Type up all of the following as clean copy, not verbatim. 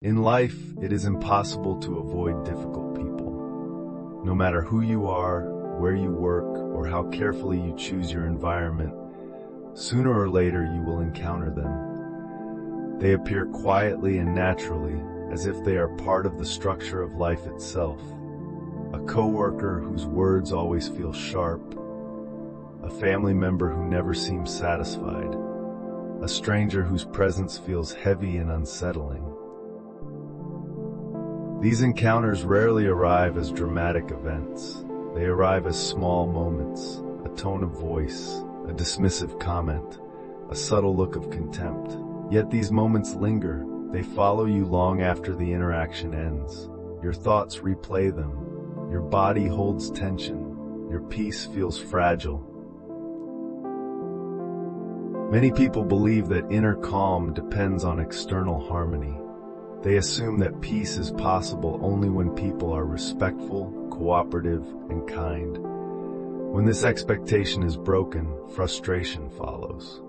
In life, it is impossible to avoid difficult people. No matter who you are, where you work, or how carefully you choose your environment, sooner or later you will encounter them. They appear quietly and naturally, as if they are part of the structure of life itself. A coworker whose words always feel sharp, a family member who never seems satisfied, a stranger whose presence feels heavy and unsettling. These encounters rarely arrive as dramatic events. They arrive as small moments, a tone of voice, a dismissive comment, a subtle look of contempt. Yet these moments linger. They follow you long after the interaction ends. Your thoughts replay them. Your body holds tension. Your peace feels fragile. Many people believe that inner calm depends on external harmony. They assume that peace is possible only when people are respectful, cooperative, and kind. When this expectation is broken, frustration follows.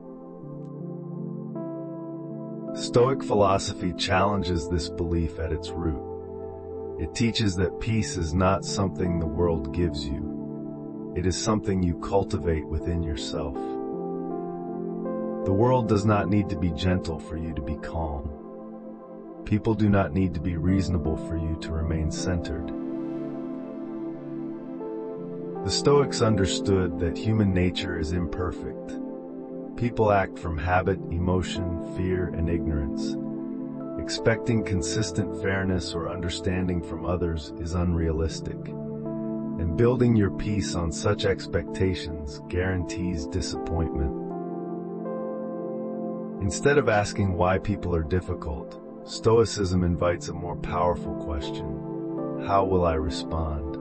Stoic philosophy challenges this belief at its root. It teaches that peace is not something the world gives you. It is something you cultivate within yourself. The world does not need to be gentle for you to be calm. People do not need to be reasonable for you to remain centered. The Stoics understood that human nature is imperfect. People act from habit, emotion, fear, and ignorance. Expecting consistent fairness or understanding from others is unrealistic, and building your peace on such expectations guarantees disappointment. Instead of asking why people are difficult, Stoicism invites a more powerful question: how will I respond?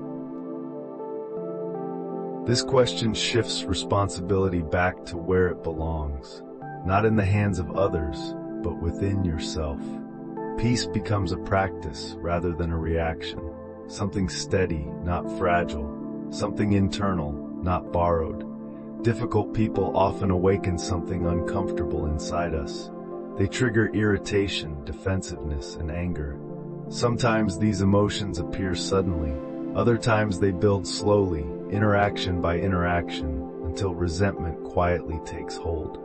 This question shifts responsibility back to where it belongs, not in the hands of others, but within yourself. Peace becomes a practice rather than a reaction, something steady, not fragile, something internal, not borrowed. Difficult people often awaken something uncomfortable inside us. They trigger irritation, defensiveness, and anger. Sometimes these emotions appear suddenly. Other times they build slowly, interaction by interaction, until resentment quietly takes hold.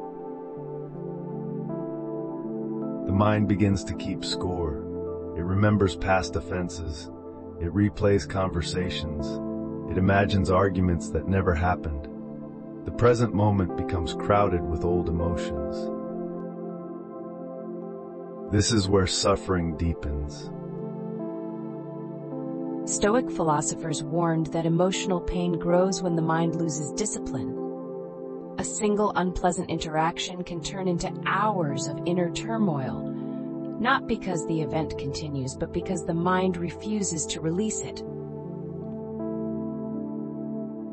The mind begins to keep score. It remembers past offenses. It replays conversations. It imagines arguments that never happened. The present moment becomes crowded with old emotions. This is where suffering deepens. Stoic philosophers warned that emotional pain grows when the mind loses discipline. A single unpleasant interaction can turn into hours of inner turmoil, not because the event continues, but because the mind refuses to release it.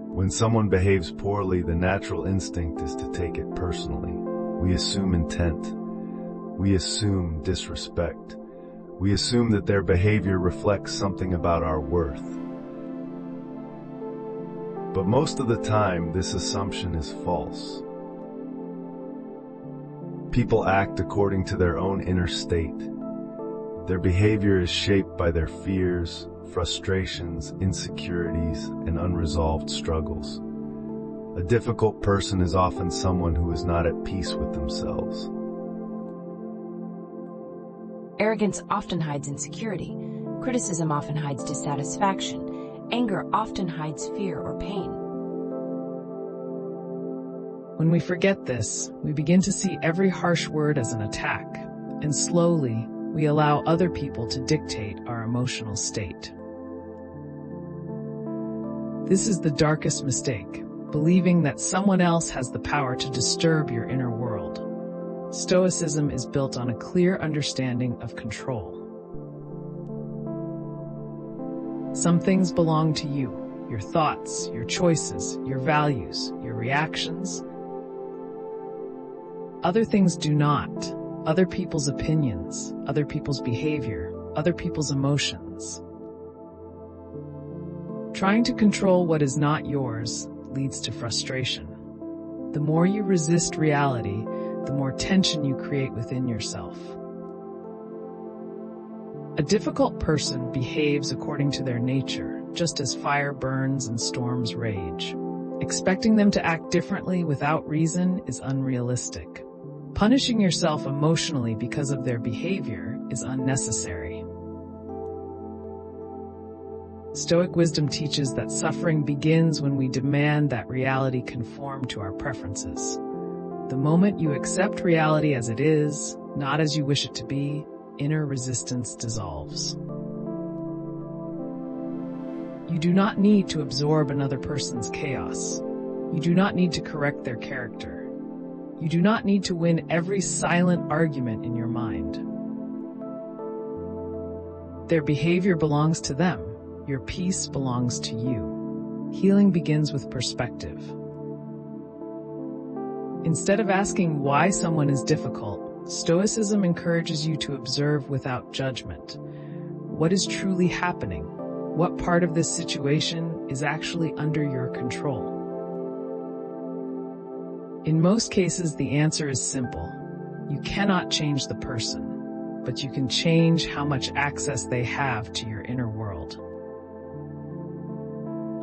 When someone behaves poorly, the natural instinct is to take it personally. We assume intent. We assume disrespect. We assume that their behavior reflects something about our worth. But most of the time, this assumption is false. People act according to their own inner state. Their behavior is shaped by their fears, frustrations, insecurities, and unresolved struggles. A difficult person is often someone who is not at peace with themselves. Arrogance often hides insecurity. Criticism often hides dissatisfaction. Anger often hides fear or pain. When we forget this, we begin to see every harsh word as an attack, and slowly, we allow other people to dictate our emotional state. This is the darkest mistake, believing that someone else has the power to disturb your inner world. Stoicism is built on a clear understanding of control. Some things belong to you: your thoughts, your choices, your values, your reactions. Other things do not. Other people's opinions, other people's behavior, other people's emotions. Trying to control what is not yours leads to frustration. The more you resist reality, the more tension you create within yourself. A difficult person behaves according to their nature, just as fire burns and storms rage. Expecting them to act differently without reason is unrealistic. Punishing yourself emotionally because of their behavior is unnecessary. Stoic wisdom teaches that suffering begins when we demand that reality conform to our preferences. The moment you accept reality as it is, not as you wish it to be, inner resistance dissolves. You do not need to absorb another person's chaos. You do not need to correct their character. You do not need to win every silent argument in your mind. Their behavior belongs to them. Your peace belongs to you. Healing begins with perspective. Instead of asking why someone is difficult, Stoicism encourages you to observe without judgment. What is truly happening? What part of this situation is actually under your control? In most cases, the answer is simple. You cannot change the person, but you can change how much access they have to your inner world.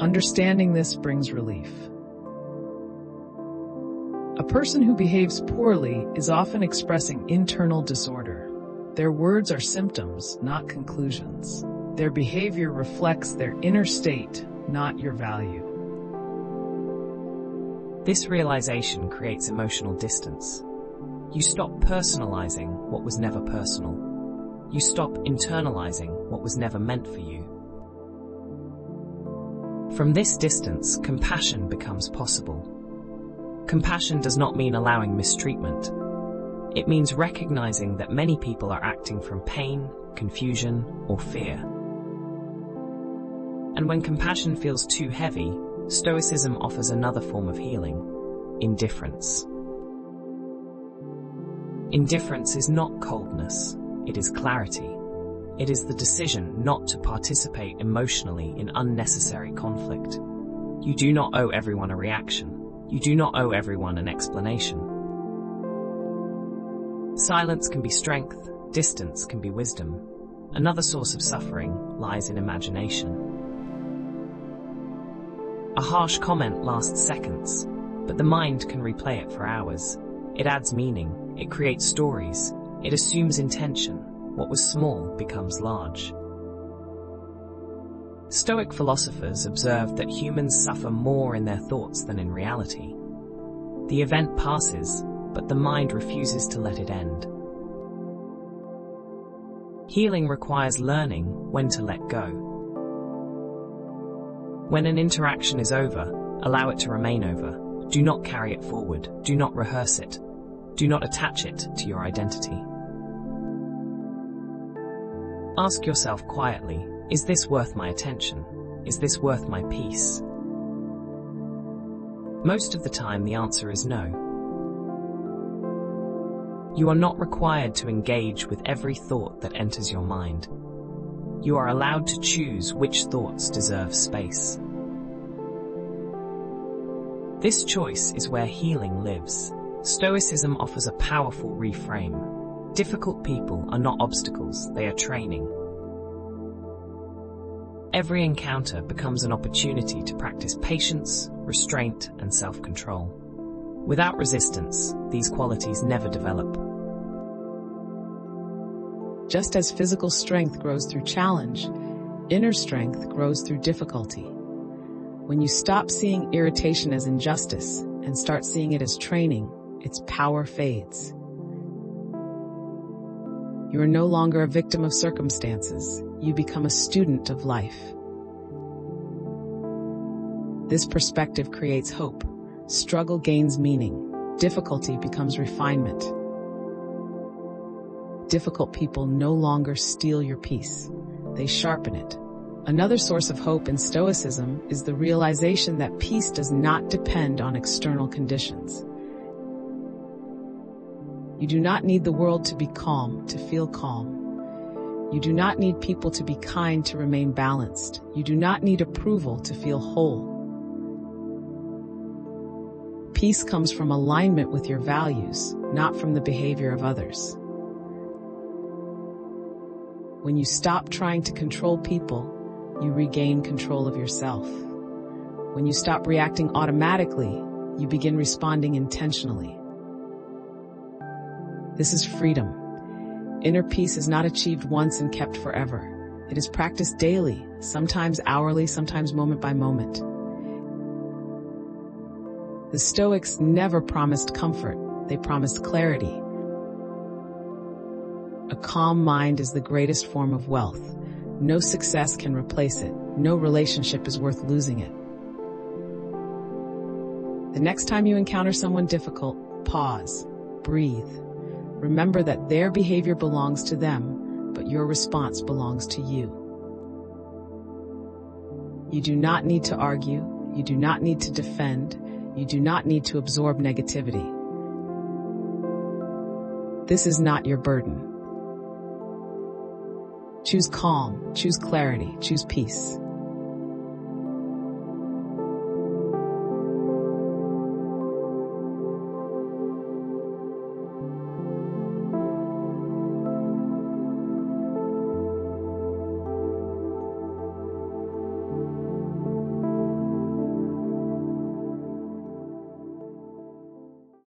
Understanding this brings relief. A person who behaves poorly is often expressing internal disorder. Their words are symptoms, not conclusions. Their behavior reflects their inner state, not your value. This realization creates emotional distance. You stop personalizing what was never personal. You stop internalizing what was never meant for you. From this distance, compassion becomes possible. Compassion does not mean allowing mistreatment. It means recognizing that many people are acting from pain, confusion, or fear. And when compassion feels too heavy, Stoicism offers another form of healing: indifference. Indifference is not coldness, it is clarity. It is the decision not to participate emotionally in unnecessary conflict. You do not owe everyone a reaction. You do not owe everyone an explanation. Silence can be strength, distance can be wisdom. Another source of suffering lies in imagination. A harsh comment lasts seconds, but the mind can replay it for hours. It adds meaning, it creates stories, it assumes intention. What was small becomes large. Stoic philosophers observed that humans suffer more in their thoughts than in reality. The event passes, but the mind refuses to let it end. Healing requires learning when to let go. When an interaction is over, allow it to remain over. Do not carry it forward. Do not rehearse it. Do not attach it to your identity. Ask yourself quietly, is this worth my attention? Is this worth my peace? Most of the time, the answer is no. You are not required to engage with every thought that enters your mind. You are allowed to choose which thoughts deserve space. This choice is where healing lives. Stoicism offers a powerful reframe. Difficult people are not obstacles, they are training. Every encounter becomes an opportunity to practice patience, restraint, and self-control. Without resistance, these qualities never develop. Just as physical strength grows through challenge, inner strength grows through difficulty. When you stop seeing irritation as injustice and start seeing it as training, its power fades. You are no longer a victim of circumstances. You become a student of life. This perspective creates hope. Struggle gains meaning. Difficulty becomes refinement. Difficult people no longer steal your peace. They sharpen it. Another source of hope in Stoicism is the realization that peace does not depend on external conditions. You do not need the world to be calm to feel calm. You do not need people to be kind to remain balanced. You do not need approval to feel whole. Peace comes from alignment with your values, not from the behavior of others. When you stop trying to control people, you regain control of yourself. When you stop reacting automatically, you begin responding intentionally. This is freedom. Inner peace is not achieved once and kept forever. It is practiced daily, sometimes hourly, sometimes moment by moment. The Stoics never promised comfort, they promised clarity. A calm mind is the greatest form of wealth. No success can replace it. No relationship is worth losing it. The next time you encounter someone difficult, pause, breathe. Remember that their behavior belongs to them, but your response belongs to you. You do not need to argue. You do not need to defend. You do not need to absorb negativity. This is not your burden. Choose calm, choose clarity, choose peace.